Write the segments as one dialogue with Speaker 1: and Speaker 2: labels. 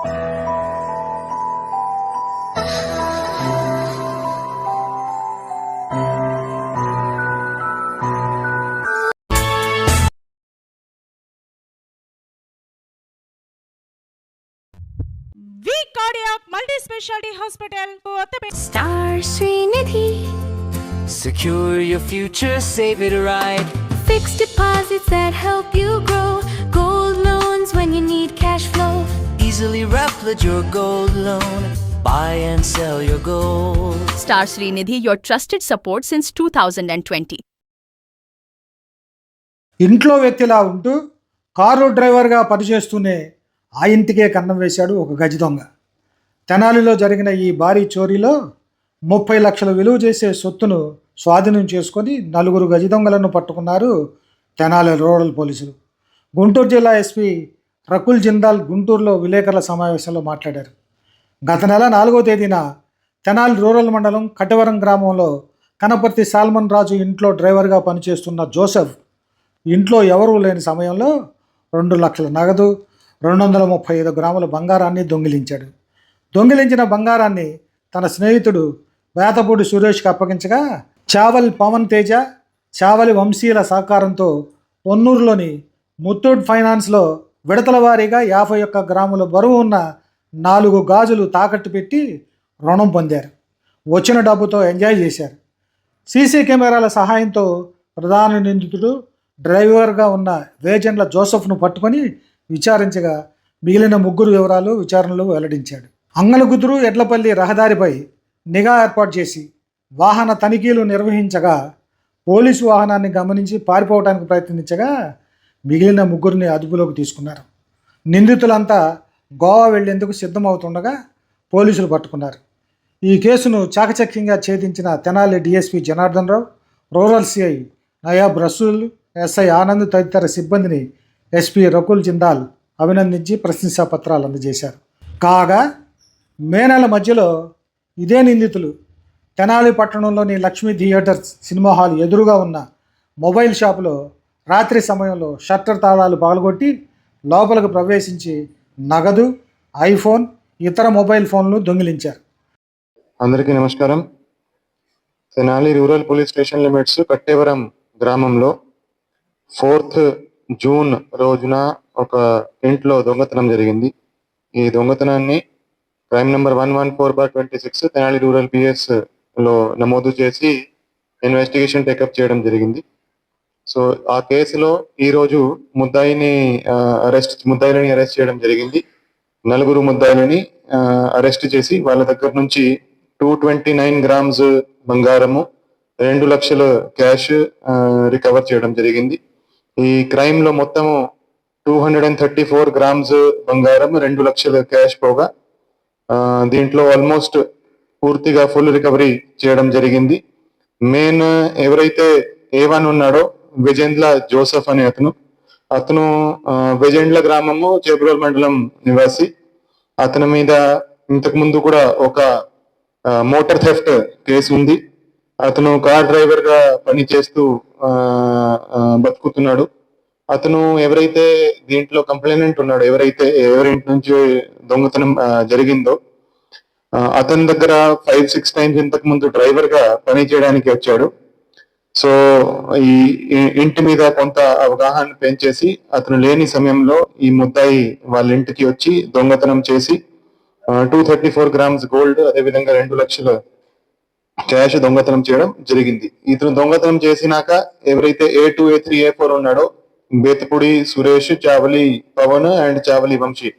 Speaker 1: Cardiac Multi-Specialty Hospital.
Speaker 2: Star Srinidhi.
Speaker 3: Secure your future, save it right.
Speaker 2: Fixed deposits that help you grow. Gold loans when you need cash flow.
Speaker 3: Easily replicate your gold loan. Buy and sell your gold.
Speaker 4: Star Srinidhi, your trusted support since 2020.
Speaker 5: ఇంట్లో వ్యక్తిలా ఉంటూ car డ్రైవర్గా పనిచేస్తూనే ఆ ఇంటికే కన్నం వేశాడు ఒక గజ దొంగ. తెనాలిలో జరిగిన ఈ భారీ చోరీలో 30 లక్షల విలువ చేసే సొత్తును స్వాధీనం చేసుకొని 4 గజ దొంగలను పట్టుకున్నారు తెనాలి రూరల్ పోలీసులు. గుంటూరు జిల్లా ఎస్పీ రకుల్ జిందాల్ గుంటూరులో విలేకరుల సమావేశంలో మాట్లాడారు. గత నెల 4వ తేదీన తెనాలి రూరల్ మండలం కటివరం గ్రామంలో కనపర్తి సాల్మన్ రాజు ఇంట్లో డ్రైవర్గా పనిచేస్తున్న జోసెఫ్ ఇంట్లో ఎవరూ లేని సమయంలో 2 లక్షల నగదు, 235 గ్రాముల బంగారాన్ని దొంగిలించాడు. దొంగిలించిన బంగారాన్ని తన స్నేహితుడు వేతపూడి సురేష్కి అప్పగించగా చావలి పవన్ తేజ, చావలి వంశీల సహకారంతో పొన్నూరులోని ముత్తూట్ ఫైనాన్స్లో విడతల వారీగా 51 గ్రాముల బరువు ఉన్న 4 గాజులు తాకట్టు పెట్టి రుణం పొందారు. వచ్చిన డబ్బుతో ఎంజాయ్ చేశారు. సీసీ కెమెరాల సహాయంతో ప్రధాన నిందితుడు డ్రైవర్గా ఉన్న వేజెండ్ల జోసెఫ్ను పట్టుకొని విచారించగా మిగిలిన 3 వివరాలు విచారణలో వెల్లడించాడు. అంగలగుదురు ఎడ్లపల్లి రహదారిపై నిఘా ఏర్పాటు చేసి వాహన తనిఖీలు నిర్వహించగా పోలీసు వాహనాన్ని గమనించి పారిపోవడానికి ప్రయత్నించగా మిగిలిన 3 అదుపులోకి తీసుకున్నారు. నిందితులంతా గోవా వెళ్లేందుకు సిద్ధమవుతుండగా పోలీసులు పట్టుకున్నారు. ఈ కేసును చాకచక్యంగా ఛేదించిన Tenali DSP Janardhan Rao, rural CI Nayab Rasool, SI Anand తదితర సిబ్బందిని ఎస్పీ రకుల్ జిందాల్ అభినందించి ప్రశంసా పత్రాలు అందజేశారు. కాగా మే నెల మధ్యలో ఇదే నిందితులు తెనాలి పట్టణంలోని లక్ష్మీ థియేటర్స్ సినిమా హాల్ ఎదురుగా ఉన్న మొబైల్ షాపులో రాత్రి సమయంలో షట్టర్ తాళాలు పగలగొట్టి లోపలికి ప్రవేశించి నగదు, ఐఫోన్, ఇతర మొబైల్ ఫోన్లు దొంగిలించారు.
Speaker 6: అందరికీ నమస్కారం. Tenali rural police station limits Kattevaram గ్రామంలో 4th జూన్ రోజున ఒక ఇంట్లో దొంగతనం జరిగింది. ఈ దొంగతనాన్ని crime number 114/26 Tenali rural PS లో నమోదు చేసి ఇన్వెస్టిగేషన్ టేకప్ చేయడం జరిగింది. సో ఆ కేసులో ఈరోజు ముద్దాయిలని అరెస్ట్ చేయడం జరిగింది. 4 ముద్దాయిలని అరెస్ట్ చేసి వాళ్ళ దగ్గర నుంచి 229 గ్రామ్స్ బంగారము, 2 లక్షల క్యాష్ రికవర్ చేయడం జరిగింది. ఈ క్రైమ్ లో మొత్తము 234 గ్రామ్స్ బంగారం, 2 లక్షల క్యాష్ పోగా దీంట్లో ఆల్మోస్ట్ పూర్తిగా ఫుల్ రికవరీ చేయడం జరిగింది. మెయిన్ ఎవరైతే A1 ఉన్నాడో వేజెండ్ల జోసెఫ్ అనే అతను వేజెండ్ల గ్రామము చేబ్రోల్ మండలం నివాసి. అతని మీద ఇంతకు ముందు కూడా ఒక మోటార్ థెఫ్ట్ కేసు ఉంది. అతను కార్ డ్రైవర్ గా పనిచేస్తూ బతుకుతున్నాడు. అతను ఎవరైతే దీంట్లో కంప్లైనెంట్ ఉన్నాడో, ఎవరింటి నుంచి దొంగతనం జరిగిందో అతని దగ్గర 5-6 టైమ్స్ ఇంతకు ముందు డ్రైవర్ గా పని చేయడానికి వచ్చాడు. సో ఈ ఇంటి మీద కొంత అవగాహన పెంచేసి అతను లేని సమయంలో ఈ ముద్దాయి వాళ్ళ ఇంటికి వచ్చి దొంగతనం చేసి 234 గ్రామ్స్ గోల్డ్, అదేవిధంగా 2 లక్షల క్యాష్ దొంగతనం చేయడం జరిగింది. ఇతను దొంగతనం చేసినాక ఎవరైతే A2, A3, A4 ఉన్నాడో బేతపూడి సురేష్, చావలి పవన్ అండ్ చావలి వంశీ,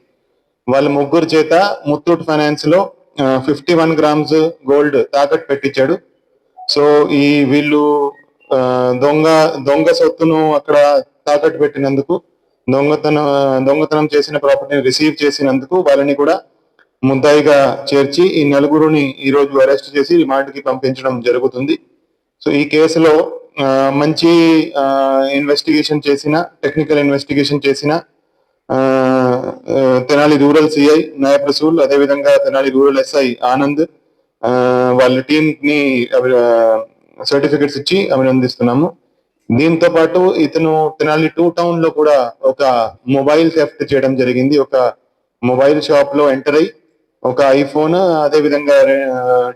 Speaker 6: వాళ్ళ 3 చేత ముత్తూట్ ఫైనాన్స్ లో 51 గ్రామ్స్ గోల్డ్ తాకట్టు పెట్టించాడు. సో వీళ్ళు దొంగ సొత్తును అక్కడ తాకట్టు పెట్టినందుకు, దొంగతనం చేసిన ప్రాపర్టీని రిసీవ్ చేసినందుకు వాళ్ళని కూడా ముద్దాయిగా చేర్చి ఈ 4 ఈ రోజు అరెస్ట్ చేసి రిమాండ్కి పంపించడం జరుగుతుంది. సో ఈ కేసులో మంచి టెక్నికల్ ఇన్వెస్టిగేషన్ చేసిన తెనాలి రూరల్ సిఐ నయాబ్ రసూల్, అదేవిధంగా తెనాలి రూరల్ ఎస్ఐ ఆనంద్, వాళ్ళ టీం ని సర్టిఫికెట్స్ ఇచ్చి అభినందిస్తున్నాము. దీంతో పాటు ఇతను తెనాలి 2 టౌన్ లో కూడా ఒక మొబైల్ థెఫ్ట్ చేయడం జరిగింది. ఒక మొబైల్ షాప్ లో ఎంటర్ అయ్యి ఒక ఐఫోన్, అదే విధంగా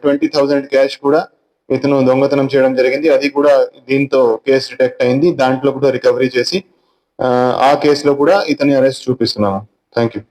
Speaker 6: 20,000 క్యాష్ కూడా ఇతను దొంగతనం చేయడం జరిగింది. అది కూడా దీంతో కేసు డిటెక్ట్ అయింది. దాంట్లో కూడా రికవరీ చేసి ఆ కేసులో కూడా ఇతని అరెస్ట్ చూపిస్తున్నాము. Thank you.